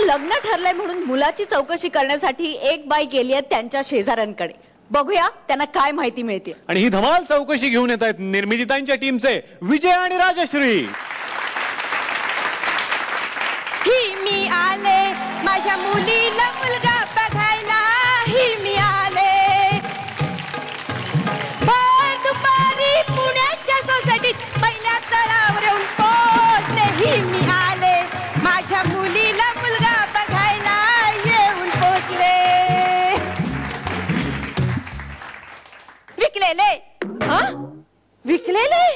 लग्न ठरलंय म्हणून मुलाची चौकशी करण्यासाठी एक बाई गेली आहे त्यांच्या शेजाऱ्यांकडे. बघूया त्यांना काय माहिती मिळते. आणि ही धमाल चौकशी घेऊन येत आहेत निर्मितीतांच्या टीमचे विजय आणि राजश्री. ही मी आले माझ्या मुलीला मुलगा बघायला. ही मी आले भर दुपारी पुण्याच्या सोसायटीत पहिल्या तळावर येऊन पोचले. ही मी आले माझ्या मुलीला मुलगा बघायला येऊन पोचले. विकलेले विकलेले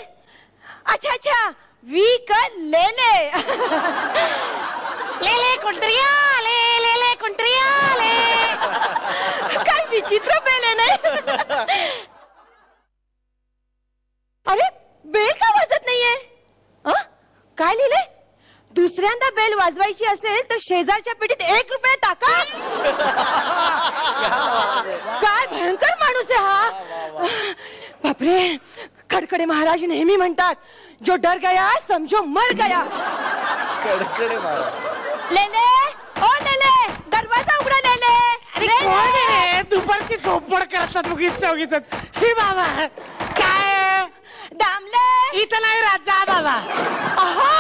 अच्छा अच्छा विकलेले. लेले कोणतरी आले लेले कोणतरी आले. काय विचित्र बेल आहे नाही. अरे बेल का वाजत नाहीये. काय लिहिले. दुसऱ्यांदा बेल वाजवायची असेल तर शेजारच्या पेटीत 1 रुपया टाका. काय भयंकर माणूस आहे हा. बापरे. खडखडे महाराज नेहमी म्हणतात जो डर गया समझो मर गया. खडखडे महाराज. लेले ओ लेले दरवाजा उघडा लेले. अरे दुपारची झोपड करतात उगीच शी बाबा. काय दामले इथं नाही राहत जा बाबा. अहो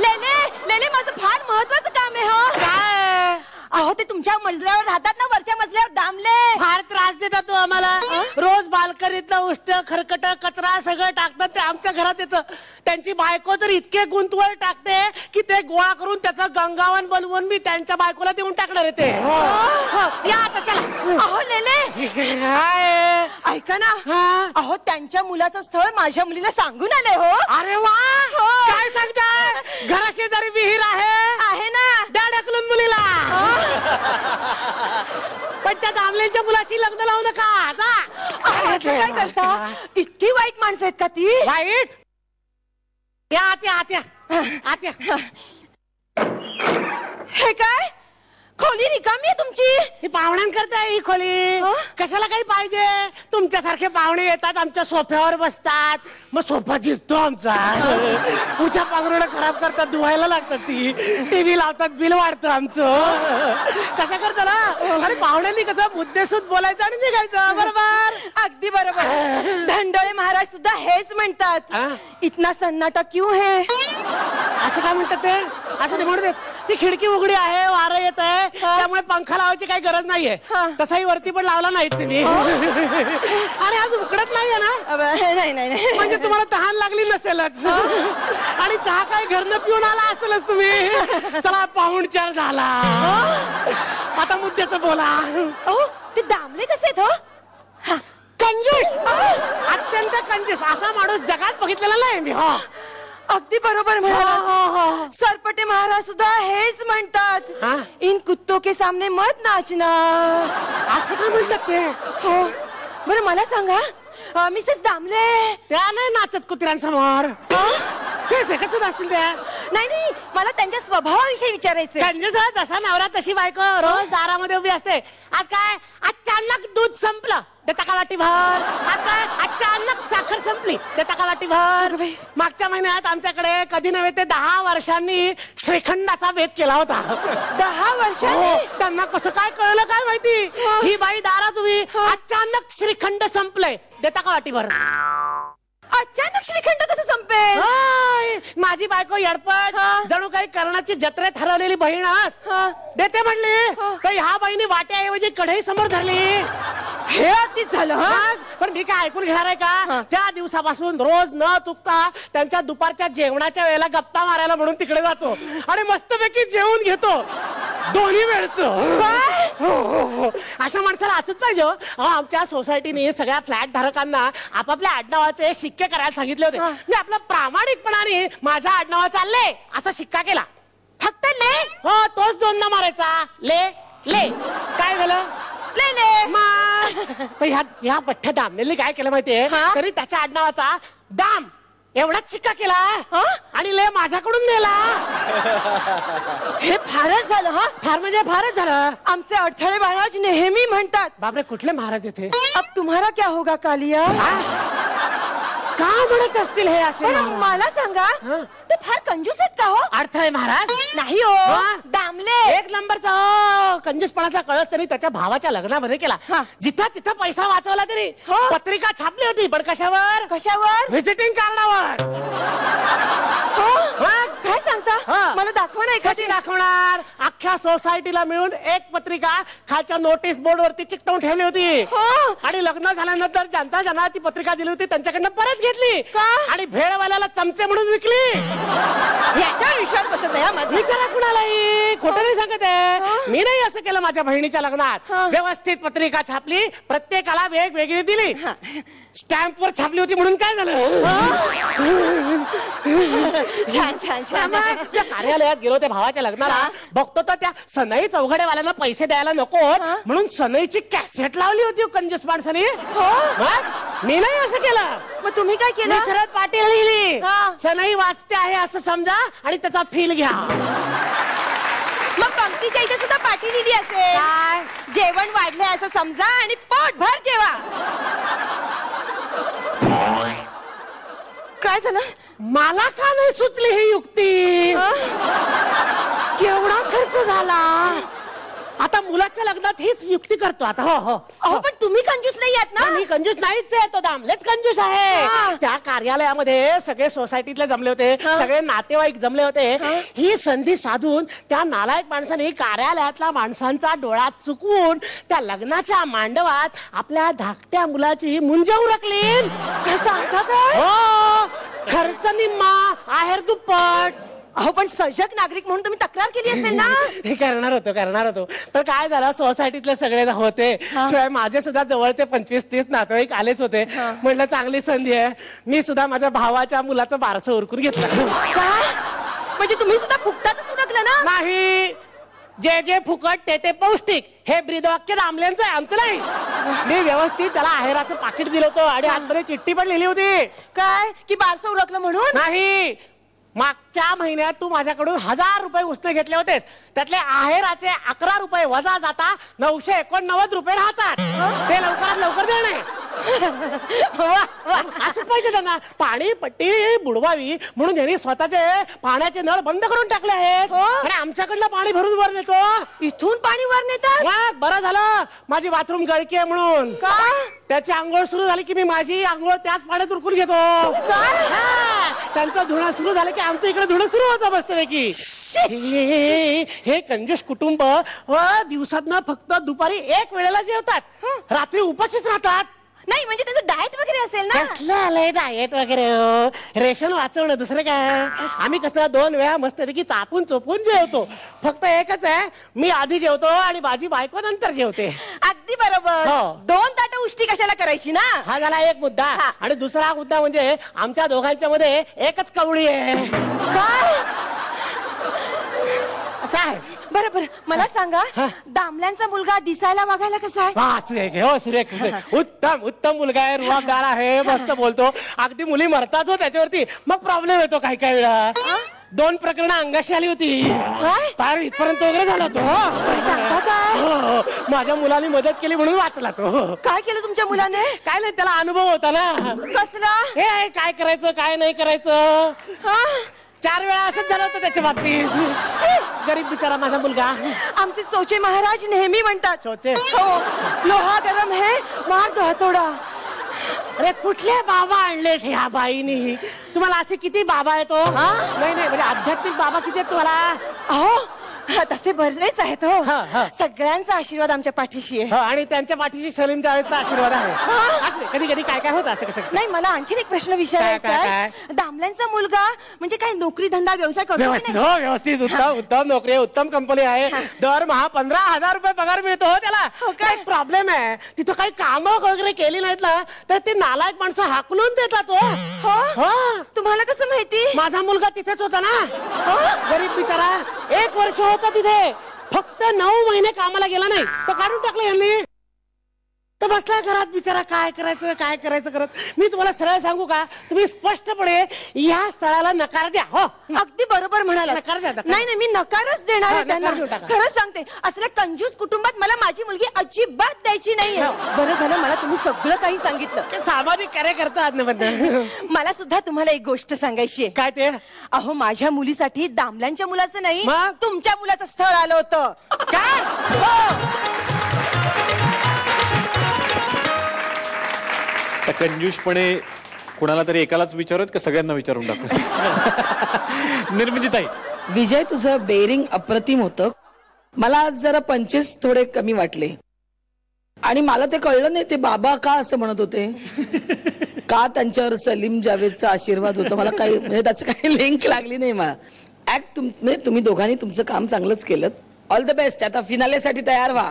लेले लेले माझं फार महत्वाचं काम आहे. हो काय अहो ते तुमच्या मजल्यावर राहतात ना वरच्या मजल्यावर. दामले फार त्रास देतात तू आम्हाला. रोज बाल्कनीतलं उष्ट खरकट कचरा सगळं टाकतात ते आमच्या घरात येतं. त्यांची बायको तर इतके गुंतवळ टाकते की ते गोळा करून त्याचं गंगावन बनवून मी त्यांच्या बायकोला देऊन टाकणार आहे ते. या आता चला. अहो लेले काय ऐका ना. अहो त्यांच्या मुलाचं स्थळ माझ्या मुलीला सांगून आले. हो अरे वा काय सांगताय. घराशेजारी विहीर आहे ना. द्या ढकलून मुलीला. पण त्या दामलेंच्या मुलाशी लग्न लावू नका. काय करता. इतकी वाईट माणसं आहेत का ती. वाईट. या आत्या आत्या आत्या. हे काय खोली रिकामी आहे तुमची. ही पाहुण्यांकरता ही खोली. कशाला काही पाहिजे. तुमच्यासारखे पाहुणे येतात आमच्या सोफ्यावर बसतात मग सोफा झिजतो आमचा. उशा पांघरुणं खराब करतात धुवायला लागतात. ती टीव्ही लावतात बिल वाढतं आमचं. कशा करता ना. अरे पाहुण्यांनी कसं मुद्देसूद बोलायचं आणि निघायचं. बरोबर. अगदी बरोबर. धंडोळे महाराज सुद्धा हेच म्हणतात. इतना सन्नाटा क्यों है. असं काय म्हणतात ते. असं ते म्हणत ती खिडकी उघडी आहे वारं येत आहे त्यामुळे पंखा लावायची काही गरज नाहीये. तसाही वरती पण लावला नाहीच मी. अरे आज उकडत नाहीये ना. नाही नाही म्हणजे तुम्हाला तहान लागली नसेलच. आणि चहा काय घरनं पिऊन आला असेलच तुम्ही. चला पाहुणचार झाला. आता मुद्द्याचं बोला. ते दामले कसे आहेत. हो कंजूस. अत्यंत कंजूस असा माणूस जगात बघितलेला नाही मी. हो अगदी बरोबर म्हणाला. सरपटे महाराज सुद्धा हेच म्हणतात. इन कुत्तों के सामने मत नाचना. असं काय म्हणतात ते. हो बरं मला सांगा मिसेस दामले. त्या नाही नाचत कुत्र्यांसमोर. तेच कसं नाचतील त्या. नाही नाही मला त्यांच्या स्वभावाविषयी विचारायचं. कंजूस जसा नवरा तशी बायको रोज दारामध्ये उभी असते. आज काय अचानक दूध संपलं देता का वाटी भर. आज काय अचानक साखर संपली देता का वाटी भर. मागच्या महिन्यात आमच्याकडे कधी नव्हे ते 10 वर्षांनी श्रीखंडाचा भेद केला होता. 10 वर्षांनी. त्यांना कसं काय कळलं काय माहिती. ही बाई दारात उभी अचानक श्रीखंड संपलंय देता का वाटी भर. अचानक श्रीखंड कसं संपेल. माझी बायको येडपट जणू काही कर्णाची जत्रेत हरवलेली बहीणच. देते म्हणली तर ह्या बाईने वाट्याऐवजी कढई समोर धरली. हे अतिच झालं. पण मी काय ऐकून घेणार आहे का. त्या दिवसापासून रोज न चुकता त्यांच्या दुपारच्या जेवणाच्या वेळेला गप्पा मारायला म्हणून तिकडे जातो आणि मस्तपैकी जेवून घेतो दोन्ही वेळचं. अशा माणसाला असंच पाहिजे. आमच्या सोसायटीने सगळ्या फ्लॅट धारकांना आपापल्या आडनावाचे शिक्के करायला सांगितले होते. मी आपला प्रामाणिकपणाने माझ्या आडनावाचा ले असा शिक्का केला. फक्त ले. हो तोच 2दा मारायचा. ले ले काय झालं. ले ह्या पठ्ठ्या दामलेली काय केलं माहितीये. तरी त्याच्या आडनावाचा दाम एवढाच शिक्का केला आणि ले माझ्याकडून नेला. हे फारच झालं. फार म्हणजे फारच झालं. आमचे अडथळे महाराज नेहमी म्हणतात. बापरे कुठले महाराज येथे. अब तुम्हारा क्या होगा कालिया. का म्हणत असतील हे असे पण महाराज? मला सांगा ते फार कंजूस आहेत का हो? अडथळे महाराज नाही हो हा? दामले. एक नंबरचा हो, कंजूसपणाचा कळस त्यांनी त्याच्या भावाच्या लग्नामध्ये केला. हा. जिथं तिथं पैसा वाचवला तरी हो. पत्रिका छापली होती, पण कशावर? कशावर? व्हिजिटिंग कार्डावर. हो हा? काय सांगता? हा. मला दाखवा ना कशी एखादी. दाखवणार? अख्ख्या सोसायटीला मिळून एक पत्रिका खालच्या नोटीस बोर्ड वरती चिकटवून ठेवली होती. हो. आणि लग्न झाल्यानंतर जनता ज्यांना ती पत्रिका दिली होती त्यांच्याकडनं परत घेतली का? आणि भेळवाल्याला चमचे म्हणून विकली. याच्यावर विश्वास बसत नाही हा माझा. विचारा कुणालाही, खोटं नाही सांगत आहे. मी नाही असं केलं माझ्या बहिणीच्या लग्नात. हा. व्यवस्थित पत्रिका छापली, प्रत्येकाला वेगवेगळी दिली. स्टॅम्प वर छापली होती म्हणून काय झालं? छान छान छान. मग त्या कार्यालयात गेलो त्या भावाच्या लग्नाला, हा. बघतो तर त्या सनई चौघडेवाल्यांना पैसे द्यायला नको म्हणून सनईची कॅसेट लावली होती कंजूस माणसाने. मग मी नाही असं केलं. मग तुम्ही काय केलं? मी सरळ पाटी लिहिली, हा. सनई वाचते आहे असं समजा आणि त्याचा फील घ्या. मग पंक्तीच्या इथे सुद्धा पाठी लिहिली असेल. काय? जेवण वाढलंय असं समजा आणि पोटभर जेवा. काय झालं? मला का नाही सुचली ही युक्ती? केवढा खर्च झाला. आता मुलाच्या लग्नात हीच युक्ती करतो आता. हो हो अहो पण तुम्ही कंजूस नाही आहात ना. मी कंजूस नाहीच आहे, तो दामलेच कंजूस आहे. हा. त्या कार्यालयामध्ये सगळे सोसायटीतले जमले होते, सगळे नातेवाईक जमले होते. ही संधी साधून त्या नालायक माणसाने कार्यालयातल्या माणसांचा डोळा चुकवून त्या लग्नाच्या मांडवात आपल्या धाकट्या मुलाची मुंज उरकली. काय सांगता काय? हो, खर्च निम्मा, आहेर दुप्पट. अहो पण सजग नागरिक म्हणून तुम्ही तक्रार केली असेल ना. हे करणार होतो पण काय झालं, सोसायटीतले सगळे होते, शिवाय माझे सुद्धा जवळचे 25-30 नातेवाईक आलेच होते. म्हटलं चांगली संधी आहे, मी सुद्धा माझ्या भावाच्या मुलाचं बारसं उरकून घेतलं. काय म्हणजे तुम्ही सुद्धा फुकटातच उरकलं ना. नाही, जे जे फुकट ते ते पौष्टिक, हे ब्रीदवाक्य दामल्यांचं आहे, आमचं नाही. मी व्यवस्थित त्याला आहेराचं पाकिट दिलं होतं आणि आतमध्ये चिठ्ठी पण लिहिली होती. काय की बारसं उरकलं म्हणून? नाही, मागच्या महिन्यात तू माझ्याकडून 1000 रुपये उसने घेतले होतेस, त्यातले आहेराचे 11 रुपये वजा जाता 989 रुपये राहतात. ते लवकरात लवकर देणे. वा वा. असंच पाहिजे त्यांना. पाणी पट्टी बुडवावी म्हणून त्यांनी स्वतःचे पाण्याचे नळ बंद करून टाकले आहेत हो. आणि आमच्याकडनं पाणी भरून वर देतो. इथून पाणी वर नेतात? मग बरं झालं माझी बाथरूम गळकी आहे म्हणून. का? त्याची आंघोळ सुरू झाली की मी माझी आंघोळ त्याच पाण्यात उरकून घेतो. काय? हा, त्यांचं धुणं सुरू झालं की आमचं इकडे धुणं सुरू होतं मस्तपैकी. हे कंजूस कुटुंब दिवसातनं फक्त दुपारी 1 वेळेला जेवतात, रात्री उपाशीच राहतात. नाही म्हणजे त्याचं डाएट वगैरे असेल ना. कसलं आलंय डाएट वगैरे? हो, रेशन वाचवणं, दुसरं काय. आम्ही कसं 2 वेळा मस्तपैकी चापून चोपून जेवतो. फक्त एकच आहे, मी आधी जेवतो आणि माझी बायको नंतर जेवते. अगदी बरोबर. हो. 2 ताटं उष्टी कशाला करायची ना. हा झाला एक मुद्दा. हा. आणि दुसरा मुद्दा म्हणजे आमच्या दोघांच्या मध्ये एकच कवळी आहे. काय? असं आहे. बरं बरं मला सांगा, हा. दामल्यांचा मुलगा दिसायला वागायला कसा आहे? हा, सुरेख आहे, हो सुरेख सुरेख. उत्तम उत्तम मुलगा आहे, रुबाबदार आहे, मस्त बोलतो. अगदी मुली मरतात हो त्याच्यावरती. मग प्रॉब्लेम येतो काही काही वेळा. 2 प्रकरणं अंगाशी आली होती. काय? फार इथपर्यंत वगैरे झाला तो. काय सांगता काय? हो, माझ्या मुलाने मदत केली म्हणून वाचला तो. काय केलं तुमच्या मुलाने? काय नाही, त्याला अनुभव होता ना. कसला? हे आहे, काय करायचं काय नाही करायचं. हा? 4 वेळा असंच झालं होतं त्याच्या बाबतीत. गरीब बिचारा माझा मुलगा. आमचे चोचे महाराज नेहमी म्हणतात, चोचे? हो, लोहा गरम है मार दो हथोडा. अरे कुठले बाबा आणलेत ह्या बाईनी? तुम्हाला असे किती बाबा आहेत हो? नाही नाही, म्हणजे आध्यात्मिक बाबा किती आहेत तुम्हाला? अहो तसे बरेच आहेत हो. हा, हा. सगळ्यांचा आशीर्वाद आमच्या पाठीशी आहे. हो, आणि त्यांच्या पाठीशी सलीम जावेदचा आशीर्वाद आहे. असं कधी कधी काय काय होतं असं कसं कसं? नाही मला आणखीन एक प्रश्न विचारायचा काय, आहे. दामल्यांचा मुलगा म्हणजे काय नोकरी धंदा व्यवसाय करतो की व्यवस्थित, नाही? हो व्यवस्थित, उत्तम उत्तम नोकरी आहे, उत्तम कंपनी आहे. दरमहा 15,000 रुपये पगार मिळतो हो त्याला. हो काय? एक प्रॉब्लेम आहे, तिथं काही कामं वगैरे केली नाहीत ना तर ते नालायक माणसं हाकलून देतात. हो? हो, तुम्हाला कसं माहिती? माझा मुलगा तिथेच होता ना. गरीब बिचारा 1 वर्ष होता तिथे, फक्त 9 महिने कामाला गेला नाही तर काढून टाकलं यांनी. तर बसलाय घरात बिचारा, काय करायचं करत. मी तुम्हाला सरळ सांगू का, तुम्ही स्पष्टपणे या स्थळाला नकार द्या. हो, अगदी बरोबर म्हणाला. नकार द्या, नकार. नाही मी नकारच देणार आहे हा, त्यांना. नकार देऊ टाका. खरंच सांगते, असल्या कंजूस कुटुंबात मला माझी मुलगी अजिबात द्यायची नाहीये. बरं झालं मला तुम्ही सगळं काही सांगितलं. सामाजिक कार्य करता आज्ञाबद्दल. मला सुद्धा तुम्हाला एक गोष्ट सांगायची आहे. काय ते? अहो माझ्या मुलीसाठी दामल्यांच्या मुलाचं नाही, मग? तुमच्या मुलाचं स्थळ आलं होतं. काय? हो. कंजूषपणे कुणाला तरी एकालाच विचारत का सगळ्यांना विचारून टाकू? निर्मितीताई, विजय, तुझं बेरिंग अप्रतिम होतं. मला आज जरा 25 थोडे कमी वाटले आणि मला ते कळलं नाही ते बाबा का असं म्हणत होते. का त्यांच्यावर सलीम जावेदचा आशीर्वाद होता, मला काही म्हणजे त्याचं काही लिंक लागली नाही. मला ऍक्ट तुम्ही दोघांनी तुमचं काम चांगलंच केलं. All the best. आता फिनालेसाठी तयार व्हा.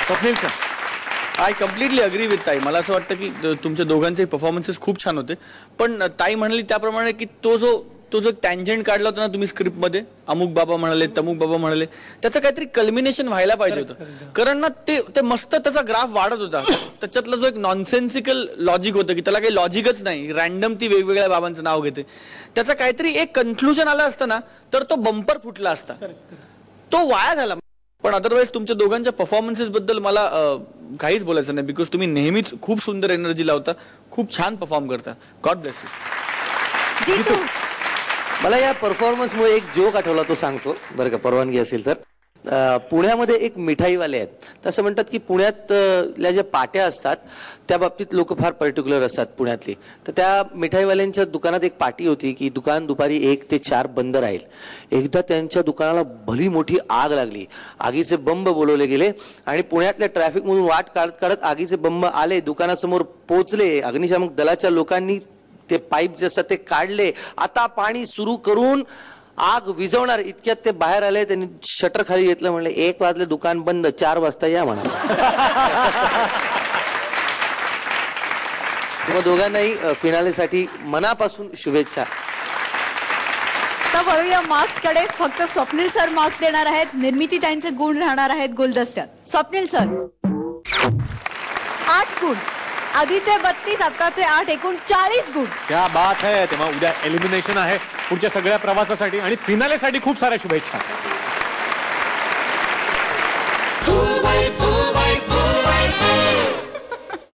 Swapnil sir. I completely agree with ताई. मला असं वाटतं की तुमच्या दोघांचे परफॉर्मन्सेस खूप छान होते, पण ताई म्हणाली त्याप्रमाणे की तो जो टँजंट काढला होता ना तुम्ही स्क्रिप्टमध्ये, अमुक बाबा म्हणाले, तमुक बाबा म्हणाले, त्याचं काहीतरी कल्मिनेशन व्हायला पाहिजे होतं. कारण ना ते मस्त त्याचा ग्राफ वाढत होता. त्याच्यातला जो एक नॉनसेन्सिकल लॉजिक होतं की त्याला काही लॉजिकच नाही, रॅन्डम ती वेगवेगळ्या बाबांचं नाव घेते, त्याचा काहीतरी एक कन्क्लुजन आलं असतं ना तर तो बंपर फुटला असता. तो वाया झाला. पण अदरवाईज तुमच्या दोघांच्या परफॉर्मन्सेस बद्दल मला काहीच बोलायचं नाही, बिकॉज तुम्ही नेहमीच खूप सुंदर एनर्जी लावता, खूप छान परफॉर्म करता. God bless you. जीतू, मला या परफॉर्मन्समुळे एक जोक आठवला, तो सांगतो बरं का, परवानगी असेल तर. पुण्यामध्ये एक मिठाईवाले आहेत. तसं म्हणतात की पुण्यातल्या ज्या पाट्या असतात त्या बाबतीत लोक फार पर्टिक्युलर असतात पुण्यातली. तर त्या मिठाईवाल्यांच्या दुकानात एक पाटी होती की दुकान दुपारी 1 ते 4 बंद राहील. एकदा त्यांच्या दुकानाला भली मोठी आग लागली. आगीचे बंब बोलवले गेले आणि पुण्यातल्या ट्रॅफिकमधून वाट काढत काढत आगीचे बंब आले, दुकानासमोर पोहोचले. अग्निशामक दलाच्या लोकांनी ते पाईप जसं ते काढले, आता पाणी सुरू करून आग विझवणार इतक्यात ते बाहेर आले. त्यांनी शटर खाली घेतलं, म्हणले 1 वाजले दुकान बंद, 4 वाजता या म्हणा. मग दोघांनाही फिनालेसाठी मनापासून शुभेच्छा. तर वळूया मार्क्स कडे. फक्त स्वप्नील सर मार्क्स देणार आहेत, निर्मिती त्यांचे गुण राहणार आहेत गुलदस्त्यात. स्वप्नील सर 8 गुण, आधीचे 32, आताचे 8, एकूण 40 गुण. क्या बात है. तेव्हा उद्या एलिमिनेशन आहे पुढच्या सगळ्या प्रवासासाठी आणि फिनालेसाठी खूप साऱ्या शुभेच्छा.